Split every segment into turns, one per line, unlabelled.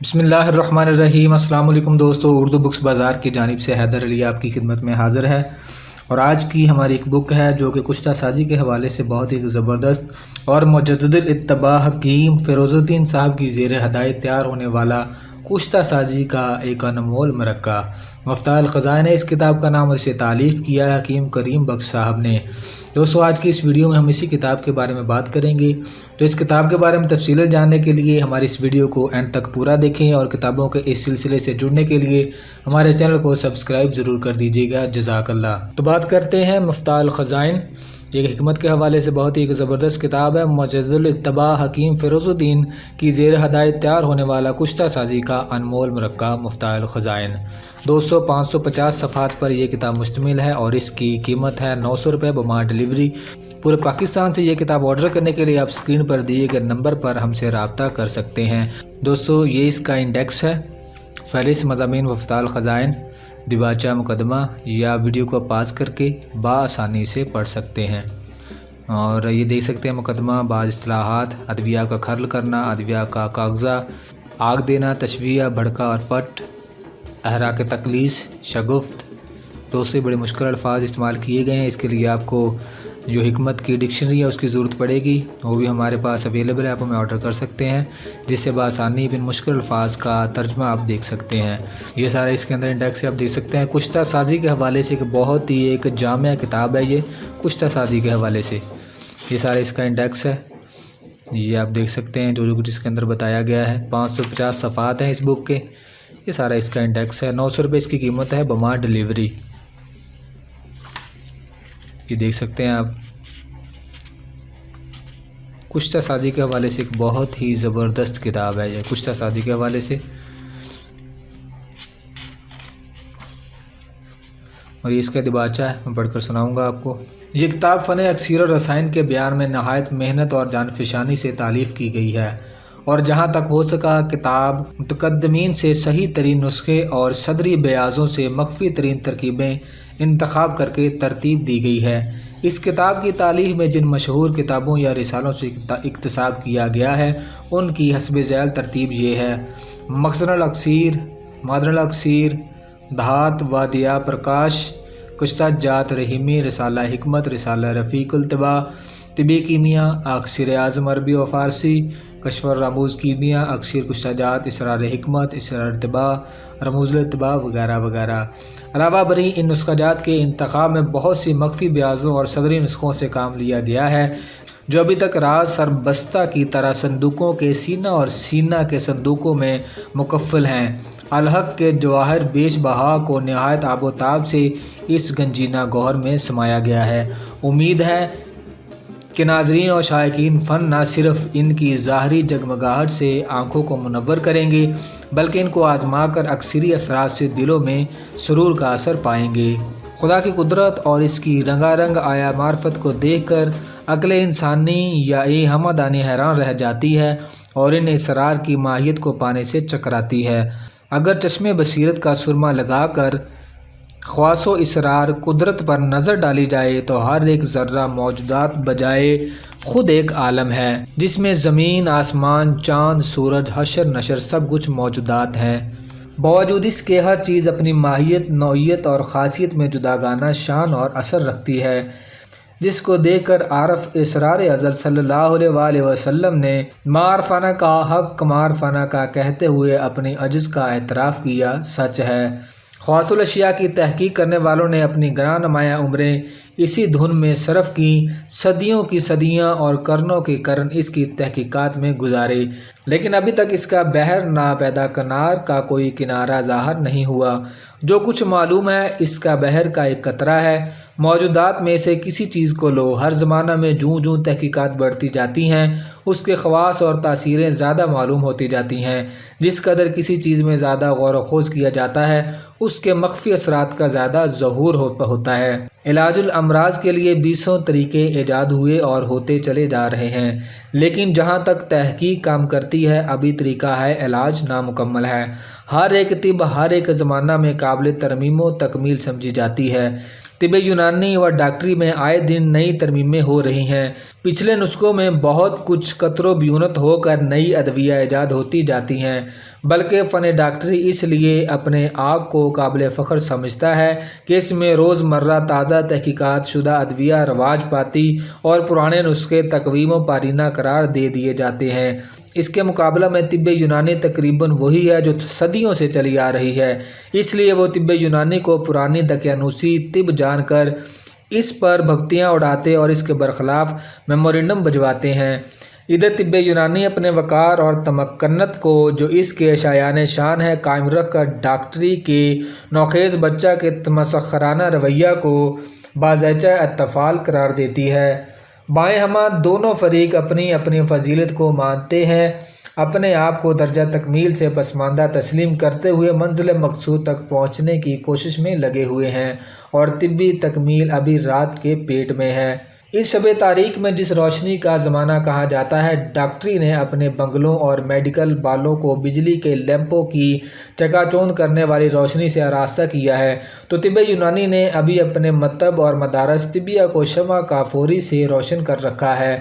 बिस्मिल्लाहिर्रहमानिर्रहीम। अस्सलाम वालेकुम दोस्तों, उर्दू बुक्स बाज़ार की जानिब से हैदर अली आपकी खिदमत में हाज़िर है। और आज की हमारी एक बुक है जो कि कुश्ता साजी के हवाले से बहुत ही ज़बरदस्त और मुजद्दिदुल इत्तबा हकीम फ़िरोज़ुद्दीन साहब की ज़ेर हदायत तैयार होने वाला कुश्ता साजी का एक अनमोल मरक्का मफ्ताहुल ख़ज़ाइन है। इस किताब का नाम और इसे तालीफ़ किया है हकीम करीम बख्श साहब ने। दोस्तों, आज की इस वीडियो में हम इसी किताब के बारे में बात करेंगे। तो इस किताब के बारे में तफसील जानने के लिए हमारी इस वीडियो को एंड तक पूरा देखें और किताबों के इस सिलसिले से जुड़ने के लिए हमारे चैनल को सब्सक्राइब ज़रूर कर दीजिएगा। जज़ाकल्लाह। तो बात करते हैं मफ्ताहुल ख़ज़ाइन। एक हिकमत के हवाले से बहुत ही एक ज़बरदस्त किताब है। मुजद्दिदुल इत्तबा हकीम फ़िरोज़ुद्दीन की ज़ेर हदायत तैयार होने वाला कुश्ता साजी का अनमोल मरक्का मफ्ताहुल ख़ज़ाइन। दोस्तों, 550 सफ़हात पर यह किताब मुश्तमिल है और इसकी कीमत है 900 रुपये बमा डिलीवरी। पूरे पाकिस्तान से ये किताब ऑर्डर करने के लिए आप स्क्रीन पर दिए गए नंबर पर हमसे रब्ता कर सकते हैं। दोस्तों, ये इसका इंडेक्स है। फ़हरिस्त मज़ामीन मफ्ताहुल ख़ज़ाइन, दिबाचा मुकदमा, या वीडियो को पास करके बआसानी से पढ़ सकते हैं। और ये देख सकते हैं मुकदमा, बाज़ इस्तिलाहात, अदविया का खर्ल करना, अदविया का कागज़ा, आग देना, तशबीह, भड़का और पट, अहराक तकलीस, शगुफ्त। दोस्तों, बड़े मुश्किल अल्फाज इस्तेमाल किए गए हैं। इसके लिए आपको जो हिकमत की डिक्शनरी है उसकी ज़रूरत पड़ेगी, वो भी हमारे पास अवेलेबल है। आप हमें ऑर्डर कर सकते हैं जिससे बआसानी बिन मुश्किल अल्फाज का तर्जमा आप देख सकते हैं। ये सारा इसके अंदर इंडेक्स से आप देख सकते हैं। कुश्ता साजी के हवाले से एक बहुत ही एक जामिया किताब है ये, कुश्ता साजी के हवाले से ये सारा इसका इंडेक्स है। ये आप देख सकते हैं जो कुछ इसके अंदर बताया गया है। 550 सफ़हात हैं इस बुक के। ये सारा इसका इंडेक्स है। 900 रुपये इसकी कीमत है बमा डिलीवरी। ये देख सकते हैं आप। कुश्ता साजी के हवाले से एक बहुत ही ज़बरदस्त किताब है ये, कुश्ता साजी के हवाले से। और ये इसका दिबाचा है, मैं पढ़कर सुनाऊंगा आपको। ये किताब फ़न अक्सीर और रसायन के बयान में नहायत मेहनत और जानफिशानी से तालीफ़ की गई है और जहाँ तक हो सका किताब मुतक़द्दिमीन से सही तरीन नुस्खे और सदरी बयाज़ों से मख्फी तरीन तरकीबें इंतखाब करके तरतीब दी गई है। इस किताब की तालीफ़ में जिन मशहूर किताबों या रिसालों से इक्तिसाब किया गया है उनकी हस्ब ज़ैल तरतीब ये है: मखज़नुल अक्सीर, मादनुल अक्सीर, धात व दिया प्रकाश, कुश्ता जात रहीमी, रिसाला हिकमत, रिसाला रफ़ीकुल तिबा, तिबी कीमिया, अक्सीर आज़म अरबी व फ़ारसी, कशफ़र रमूज़ कीमिया, अक्सीर कुश्ता जात, इसरार हिकमत, इसरार तिबा, रमूज़ुल तिबा वगैरह वगैरह। अलावा बरी इन नुस्ख़ाजात के इंतखाब में बहुत सी मख्फी ब्याज़ों और सदरी नुस्ख़ों से काम लिया गया है जो अभी तक राज सरबस्ता की तरह संदूकों के सीना और सीना के संदूकों में मुकफ़्फ़ल हैं। अलहक के जवाहर बेश बहा को नहायत आबोताब से इस गंजीना गौहर में समाया गया है। उम्मीद है कि नाज़रीन और शायकीन फ़न न सिर्फ़ इनकी ज़ाहरी जगमगाहट से आँखों को मुनव्वर करेंगे बल्कि इनको आज़मा कर अक्सरी असरात से दिलों में सुरूर का असर पाएंगे। खुदा की कुदरत और इसकी रंगारंग आया मार्फत को देखकर अक्ल इंसानी या हमदानी हैरान रह जाती है और इन इसरार की माहियत को पाने से चकराती है। अगर चश्मे बसीरत का सुरमा लगाकर ख्वासो इसरार कुदरत पर नज़र डाली जाए तो हर एक ज़र्रा मौजूदात बजाए ख़ुद एक आलम है जिसमें ज़मीन, आसमान, चाँद, सूरज, हशर नशर सब कुछ मौजूदात हैं। बावजूद इसके हर चीज़ अपनी माहियत, नौइयत और ख़ासियत में जुदागाना शान और असर रखती है जिसको देखकर आरफ इसरार अज़ल सल्लल्लाहु अलैहि वसल्लम ने मारफाना का हक़ मारफाना का कहते हुए अपनी अज्ज़ का एतराफ़ किया। सच है, ख्वासुल अशिया की तहकीक करने वालों ने अपनी ग्रां नुमायाँ उम्रें इसी धुन में सरफ़ की, सदियों की सदियाँ और करनों के करन इसकी तहकीकात में गुजारे, लेकिन अभी तक इसका बहर ना पैदा कनार का कोई किनारा ज़ाहिर नहीं हुआ। जो कुछ मालूम है इसका बहर का एक कतरा है। मौजूदात में से किसी चीज़ को लो, हर ज़माना में जूँ जूँ तहकीकात बढ़ती जाती हैं उसके ख़वास और तासीरें ज़्यादा मालूम होती जाती हैं। जिस कदर किसी चीज़ में ज़्यादा गौर व खोज किया जाता है उसके मख्फी असरात का ज़्यादा ज़हूर होता है। इलाजुल अमराज के लिए 20 तरीके ईजाद हुए और होते चले जा रहे हैं, लेकिन जहाँ तक तहकीक काम करती है अभी तरीका है इलाज नामुकम्मल है। हर एक तिब हर एक ज़माना में काबिल तरमीम व तकमील समझी जाती है। तिब्बे यूनानी व डॉक्टरी में आए दिन नई तरमीमें हो रही हैं। पिछले नुस्खों में बहुत कुछ कतरो ब्यूनत होकर नई अदविया ईजाद होती जाती हैं, बल्कि फ़न डॉक्टरी इसलिए अपने आप को काबिल फ़ख्र समझता है कि इसमें रोज़मर्रा ताज़ा तहकीकात शुदा अदविया रवाज पाती और पुराने नुस्खे तकवीम व पारीना करार दे दिए जाते हैं। इसके मुकाबला में तिब्बे यूनानी तकरीबन वही है जो सदियों से चली आ रही है, इसलिए वो तिब्बे यूनानी को पुरानी दकियानूसी तिब जानकर इस पर भक्तियाँ उड़ाते और इसके बरखिलाफ़ मेमोरेंडम भिजवाते हैं। इधर तिब्बे यूनानी अपने वक़ार और तमक्कनत को जो इसके शायान शान है कायम रख कर डॉक्टरी के नौखेज़ बच्चा के तमस्खराना रवैया को बाज़ायचा अत्तफ़ाल करार देती है। बाएँ हमा दोनों फरीक अपनी अपनी फजीलत को मानते हैं, अपने आप को दर्जा तकमील से पसमानदा तस्लीम करते हुए मंजिल मकसूद तक पहुँचने की कोशिश में लगे हुए हैं और तिब्बी तकमील अभी रात के पेट में है। इस शब तारीख में जिस रोशनी का ज़माना कहा जाता है, डॉक्टरी ने अपने बंगलों और मेडिकल बालों को बिजली के लैंपों की चकाचौंध करने वाली रोशनी से आरास्ता किया है, तो तिब्बे यूनानी ने अभी अपने मतब और मदारस तिबिया को शमा काफोरी से रोशन कर रखा है।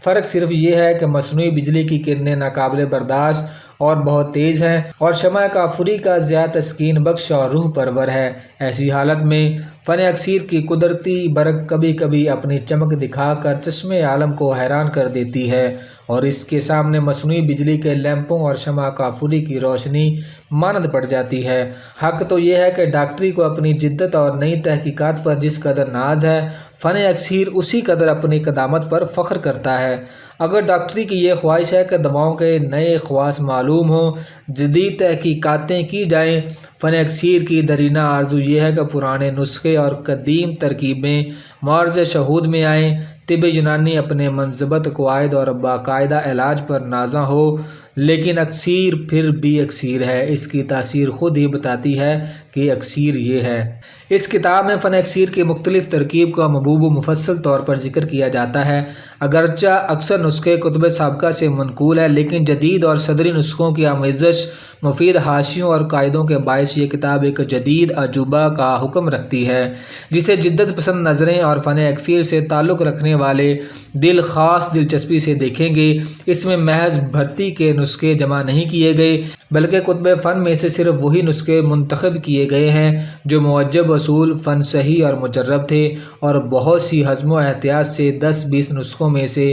फ़र्क सिर्फ ये है कि मसनूई बिजली की किरणें नाकाबिल बर्दाश्त और बहुत तेज़ हैं और शमा काफुरी का ज़्यादा तस्कीन बख्श और रूह परवर है। ऐसी हालत में फ़न अक्सीर की कुदरती बरक कभी कभी अपनी चमक दिखाकर चश्मे आलम को हैरान कर देती है और इसके सामने मसनूई बिजली के लैंपों और शमा काफुरी की रोशनी मानद पड़ जाती है। हक़ तो यह है कि डॉक्टरी को अपनी जिद्दत और नई तहकीकात पर जिस कदर नाज है, फ़न अक्सीर उसी कदर अपनी कदामत पर फ़ख्र करता है। अगर डॉक्टरी की ये ख्वाहिश है कि दवाओं के नए ख़वास मालूम हों, जदीद तहकीकातें की जाएँ, फ़न अक्सीर की दरीना आरज़ू ये है कि पुराने नुस्खे और कदीम तरकीबें मार्ज़ शहूद में आएँ। तिब्बे यूनानी अपने मनज़बत क़वाइद और बाकायदा इलाज पर नाज़ा हो, लेकिन अक्सीर फिर भी अक्सीर है। इसकी तासीर ख़ुद ही बताती है कि अक्सीर ये है। इस किताब में फ़न अक्सीर की मुख्तलिफ़ तरकीब का मबूब व मुफस्सल तौर पर ज़िक्र किया जाता है। अगरचा अक्सर नुस्खे कुतुब साबिक़ा से मनकूल है, लेकिन जदीद और सदरी नुस्खों की आमेज़श मुफीद हाशियों और कायदों के बायस ये किताब एक जदीद अजूबा का हुक्म रखती है, जिसे जिद्दत पसंद नज़रें और फ़न अक्सीर से ताल्लुक़ रखने वाले दिल ख़ास दिलचस्पी से देखेंगे। इसमें महज भर्ती के नुस्खे जमा नहीं किए गए, बल्कि कुतुब फ़न में से सिर्फ वही नुस्खे मुंतखब किए गए हैं जो मुअज्जब असूल फ़न सही और मुजर्रब थे और बहुत सी हज़्म व एहतियात से 10-20 नुस्खों में से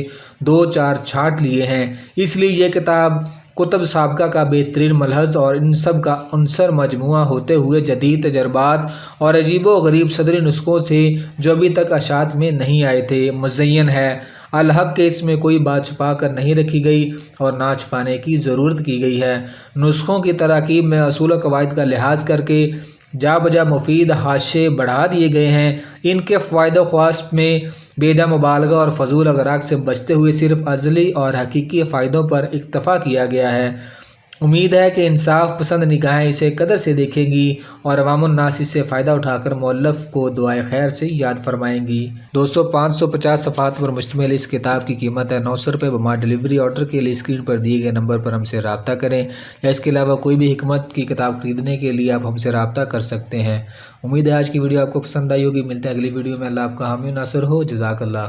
2-4 छाँट लिए हैं। इसलिए यह किताब कुतुब साबिक़ा का बेहतरीन मलहज़ और इन सब का अनसर मजमुआ होते हुए जदीद तजर्बात और अजीब व गरीब सदरी नुस्खों से जो अभी तक अशात में नहीं आए थे मुज़य्यन है। अल-हक़ के इसमें कोई बात छुपा कर नहीं रखी गई और ना छुपाने की ज़रूरत की गई है। नुस्खों की तरकीब में असूल व क़वाइद का लिहाज करके जा बजा मुफीद हाशे बढ़ा दिए गए हैं। इनके फ़ायदे ख़वास में बेजा मुबालगा और फ़जूल अगराक से बचते हुए सिर्फ अज़ली और हकीकी फ़ायदों पर इक्तफ़ा किया गया है। उम्मीद है कि इंसाफ पसंद निगाहें इसे कदर से देखेंगी और अवामुन्नास इससे फ़ायदा उठाकर मौलफ़ को दुआए खैर से याद फरमाएंगी। दोस्तों, 550 सफ़हात पर मुश्तमिल इस किताब की कीमत है 900 रुपये बमा डिलीवरी। ऑर्डर के लिए स्क्रीन पर दिए गए नंबर पर हमसे रब्ता करें या इसके अलावा कोई भी हिकमत की किताब ख़रीदने के लिए आप हमसे रब्ता कर सकते हैं। उम्मीद है आज की वीडियो आपको पसंद आई होगी। मिलते हैं अगली वीडियो में। अल्लाह आपका हामी नासर हो। जज़ाकल्लाह।